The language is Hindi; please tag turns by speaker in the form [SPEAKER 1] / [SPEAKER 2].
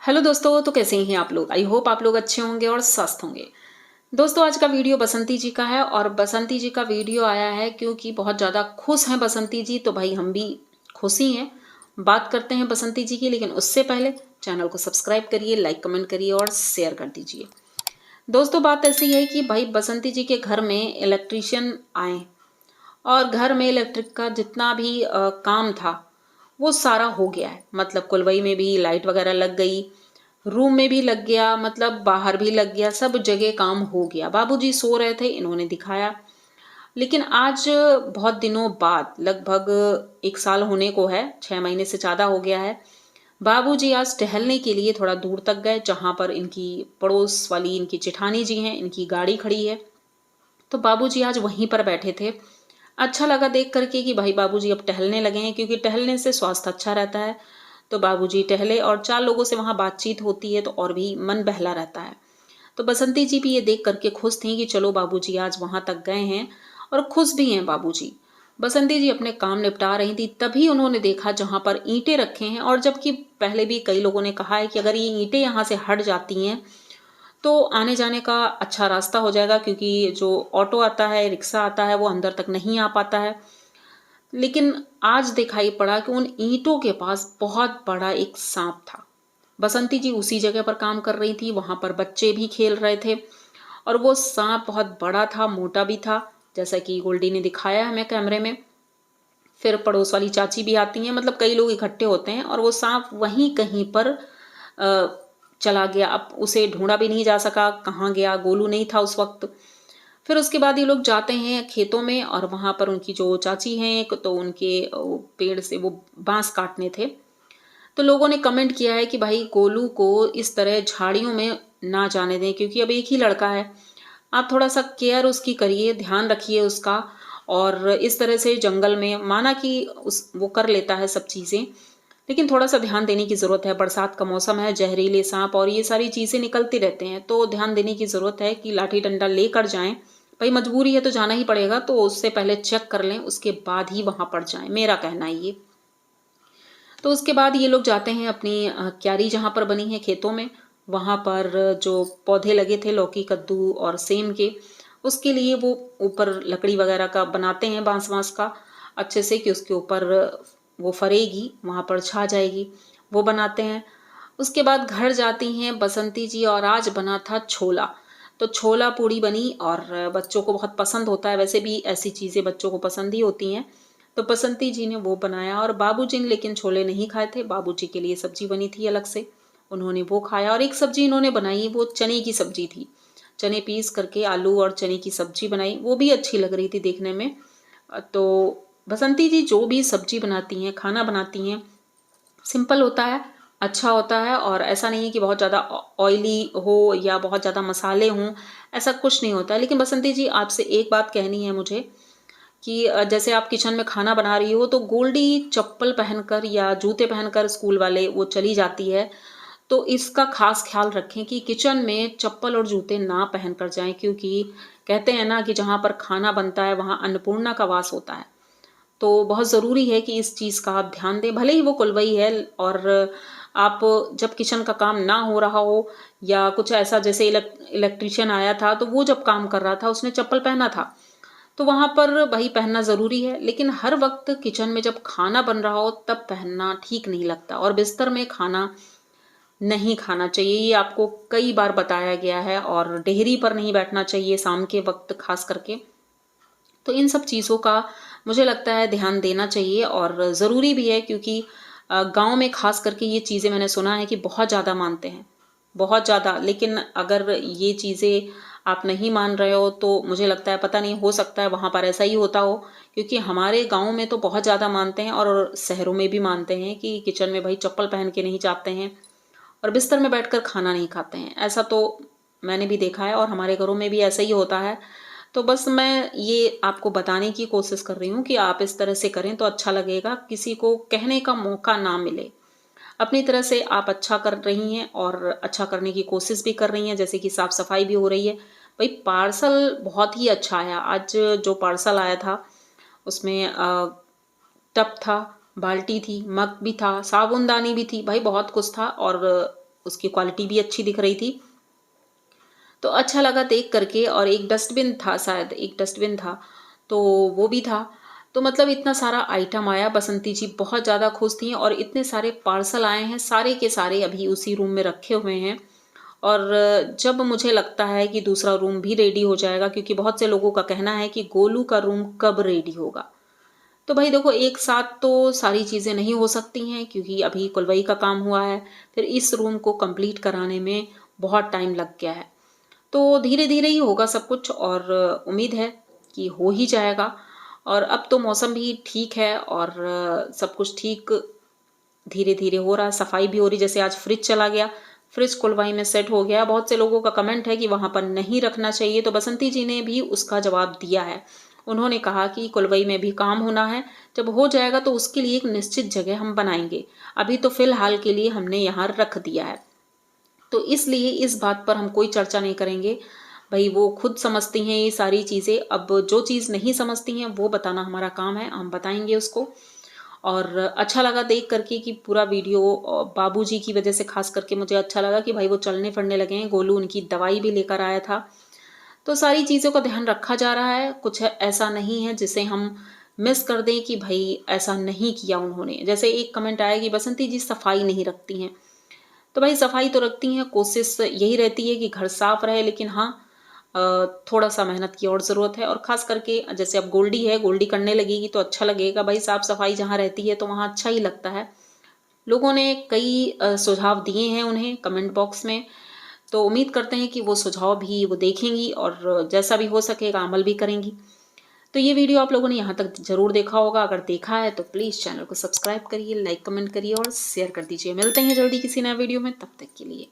[SPEAKER 1] हेलो दोस्तों, तो कैसे हैं आप लोग। आई होप आप लोग अच्छे होंगे और स्वस्थ होंगे। दोस्तों, आज का वीडियो बसंती जी का है और बसंती जी का वीडियो आया है क्योंकि बहुत ज़्यादा खुश हैं बसंती जी, तो भाई हम भी खुश ही हैं। बात करते हैं बसंती जी की, लेकिन उससे पहले चैनल को सब्सक्राइब करिए, लाइक कमेंट करिए और शेयर कर दीजिए। दोस्तों, बात ऐसी है कि भाई बसंती जी के घर में इलेक्ट्रीशियन आए और घर में इलेक्ट्रिक का जितना भी काम था वो सारा हो गया है। मतलब कुलवई में भी लाइट वगैरह लग गई, रूम में भी लग गया, मतलब बाहर भी लग गया, सब जगह काम हो गया। बाबूजी सो रहे थे, इन्होंने दिखाया। लेकिन आज बहुत दिनों बाद, लगभग 1 साल होने को है, 6 महीने से ज़्यादा हो गया है, बाबूजी आज टहलने के लिए थोड़ा दूर तक गए, जहाँ पर इनकी पड़ोस वाली इनकी जेठानी जी हैं, इनकी गाड़ी खड़ी है। तो बाबूजी आज वहीं पर बैठे थे। अच्छा लगा देख करके कि भाई बाबूजी अब टहलने लगे हैं, क्योंकि टहलने से स्वास्थ्य अच्छा रहता है। तो बाबूजी टहले और 4 लोगों से वहाँ बातचीत होती है तो और भी मन बहला रहता है। तो बसंती जी भी ये देख करके खुश थी कि चलो बाबूजी आज वहाँ तक गए हैं और खुश भी हैं बाबूजी। बसंती जी अपने काम निपटा रही थी, तभी उन्होंने देखा जहाँ पर ईंटें रखे हैं, और जबकि पहले भी कई लोगों ने कहा है कि अगर ये ईंटें यहाँ से हट जाती हैं तो आने जाने का अच्छा रास्ता हो जाएगा, क्योंकि जो ऑटो आता है, रिक्शा आता है, वो अंदर तक नहीं आ पाता है। लेकिन आज दिखाई पड़ा कि उन ईंटों के पास बहुत बड़ा एक सांप था। बसंती जी उसी जगह पर काम कर रही थी, वहां पर बच्चे भी खेल रहे थे और वो सांप बहुत बड़ा था, मोटा भी था, जैसा कि गोल्डी ने दिखाया हमें कैमरे में। फिर पड़ोस वाली चाची भी आती हैं, मतलब कई लोग इकट्ठे होते हैं और वो सांप वहीं कहीं पर चला गया। अब उसे ढूंढा भी नहीं जा सका, कहाँ गया, गोलू नहीं था उस वक्त। फिर उसके बाद ये लोग जाते हैं खेतों में और वहां पर उनकी जो चाची हैं एक, तो उनके पेड़ से वो बांस काटने थे। तो लोगों ने कमेंट किया है कि भाई गोलू को इस तरह झाड़ियों में ना जाने दें, क्योंकि अब एक ही लड़का है। आप थोड़ा सा केयर उसकी करिए, ध्यान रखिए उसका। और इस तरह से जंगल में, माना कि उस वो कर लेता है सब चीज़ें, लेकिन थोड़ा सा ध्यान देने की ज़रूरत है। बरसात का मौसम है, जहरीले सांप और ये सारी चीज़ें निकलती रहते हैं, तो ध्यान देने की ज़रूरत है कि लाठी डंडा लेकर जाएं। भाई मजबूरी है तो जाना ही पड़ेगा, तो उससे पहले चेक कर लें, उसके बाद ही वहां पर जाएं, मेरा कहना है ये। तो उसके बाद ये लोग जाते हैं अपनी क्यारी जहाँ पर बनी है खेतों में। वहाँ पर जो पौधे लगे थे लौकी, कद्दू और सेम के, उसके लिए वो ऊपर लकड़ी वगैरह का बनाते हैं, बांस वांस का अच्छे से, कि उसके ऊपर वो फरेगी, वहाँ पर छा जाएगी, वो बनाते हैं। उसके बाद घर जाती हैं बसंती जी और आज बना था छोला। तो छोला पूड़ी बनी और बच्चों को बहुत पसंद होता है, वैसे भी ऐसी चीज़ें बच्चों को पसंद ही होती हैं। तो बसंती जी ने वो बनाया और बाबूजी ने लेकिन छोले नहीं खाए थे। बाबूजी के लिए सब्जी बनी थी अलग से, उन्होंने वो खाया। और एक सब्जी इन्होंने बनाई, वो चने की सब्जी थी। चने पीस करके आलू और चने की सब्जी बनाई, वो भी अच्छी लग रही थी देखने में। तो बसंती जी जो भी सब्जी बनाती हैं, खाना बनाती हैं, सिंपल होता है, अच्छा होता है। और ऐसा नहीं है कि बहुत ज़्यादा ऑयली हो या बहुत ज़्यादा मसाले हों, ऐसा कुछ नहीं होता है। लेकिन बसंती जी, आपसे एक बात कहनी है मुझे कि जैसे आप किचन में खाना बना रही हो तो गोल्डी चप्पल पहनकर या जूते पहनकर स्कूल वाले वो चली जाती है, तो इसका खास ख्याल रखें कि किचन में चप्पल और जूते ना पहनकर जाएं, क्योंकि कहते हैं ना कि जहाँ पर खाना बनता है वहाँ अन्नपूर्णा का वास होता है। तो बहुत ज़रूरी है कि इस चीज़ का आप ध्यान दें, भले ही वो कुलवई है। और आप जब किचन का काम ना हो रहा हो या कुछ ऐसा, जैसे इलेक्ट्रीशियन आया था तो वो जब काम कर रहा था उसने चप्पल पहना था, तो वहाँ पर भाई पहनना ज़रूरी है। लेकिन हर वक्त किचन में जब खाना बन रहा हो तब पहनना ठीक नहीं लगता, और बिस्तर में खाना नहीं खाना चाहिए, ये आपको कई बार बताया गया है। और डेहरी पर नहीं बैठना चाहिए शाम के वक्त खास करके। तो इन सब चीज़ों का मुझे लगता है ध्यान देना चाहिए और ज़रूरी भी है, क्योंकि गांव में खास करके ये चीज़ें मैंने सुना है कि बहुत ज़्यादा मानते हैं, बहुत ज़्यादा। लेकिन अगर ये चीज़ें आप नहीं मान रहे हो तो मुझे लगता है, पता नहीं, हो सकता है वहाँ पर ऐसा ही होता हो, क्योंकि हमारे गांव में तो बहुत ज़्यादा मानते हैं और शहरों में भी मानते हैं कि किचन में भाई चप्पल पहन के नहीं जाते हैं और बिस्तर में बैठकर खाना नहीं खाते हैं। ऐसा तो मैंने भी देखा है और हमारे घरों में भी ऐसा ही होता है। तो बस मैं ये आपको बताने की कोशिश कर रही हूँ कि आप इस तरह से करें तो अच्छा लगेगा, किसी को कहने का मौका ना मिले। अपनी तरह से आप अच्छा कर रही हैं और अच्छा करने की कोशिश भी कर रही हैं, जैसे कि साफ सफाई भी हो रही है। भाई पार्सल बहुत ही अच्छा आया आज, जो पार्सल आया था उसमें टब था, बाल्टी थी, मग भी था, साबुनदानी भी थी, भाई बहुत कुछ था। और उसकी क्वालिटी भी अच्छी दिख रही थी। तो अच्छा लगा देख करके। और एक डस्टबिन था, शायद एक डस्टबिन था, तो वो भी था। तो मतलब इतना सारा आइटम आया, बसंती जी बहुत ज़्यादा खुश थी। और इतने सारे पार्सल आए हैं, सारे के सारे अभी उसी रूम में रखे हुए हैं। और जब मुझे लगता है कि दूसरा रूम भी रेडी हो जाएगा, क्योंकि बहुत से लोगों का कहना है कि गोलू का रूम कब रेडी होगा। तो भाई देखो, एक साथ तो सारी चीज़ें नहीं हो सकती हैं, क्योंकि अभी कुलवई का काम हुआ है, फिर इस रूम को कंप्लीट कराने में बहुत टाइम लग गया है। तो धीरे धीरे ही होगा सब कुछ, और उम्मीद है कि हो ही जाएगा। और अब तो मौसम भी ठीक है, और सब कुछ ठीक धीरे धीरे हो रहा है। सफाई भी हो रही, जैसे आज फ्रिज चला गया, फ्रिज कुलवाई में सेट हो गया। बहुत से लोगों का कमेंट है कि वहां पर नहीं रखना चाहिए, तो बसंती जी ने भी उसका जवाब दिया है। उन्होंने कहा कि कुलवई में भी काम होना है, जब हो जाएगा तो उसके लिए एक निश्चित जगह हम बनाएंगे। अभी तो फिलहाल के लिए हमने यहाँ रख दिया है, तो इसलिए इस बात पर हम कोई चर्चा नहीं करेंगे। भाई वो खुद समझती हैं ये सारी चीज़ें। अब जो चीज़ नहीं समझती हैं वो बताना हमारा काम है, हम बताएंगे उसको। और अच्छा लगा देख करके कि पूरा वीडियो बाबूजी की वजह से खास करके मुझे अच्छा लगा कि भाई वो चलने फिरने लगे हैं। गोलू उनकी दवाई भी लेकर आया था। तो सारी चीज़ों का ध्यान रखा जा रहा है, कुछ ऐसा नहीं है जिसे हम मिस कर दें कि भाई ऐसा नहीं किया उन्होंने। जैसे एक कमेंट आया कि बसंती जी सफाई नहीं रखती हैं, तो भाई सफाई तो रखती हैं, कोशिश यही रहती है कि घर साफ रहे। लेकिन हाँ, थोड़ा सा मेहनत की और ज़रूरत है। और ख़ास करके जैसे अब गोल्डी है, गोल्डी करने लगेगी तो अच्छा लगेगा। भाई साफ़ सफाई जहाँ रहती है तो वहाँ अच्छा ही लगता है। लोगों ने कई सुझाव दिए हैं उन्हें कमेंट बॉक्स में, तो उम्मीद करते हैं कि वो सुझाव भी वो देखेंगी और जैसा भी हो सकेगा अमल भी करेंगी। तो ये वीडियो आप लोगों ने यहाँ तक ज़रूर देखा होगा। अगर देखा है तो प्लीज़ चैनल को सब्सक्राइब करिए, लाइक कमेंट करिए और शेयर कर दीजिए। मिलते हैं जल्दी किसी नए वीडियो में, तब तक के लिए।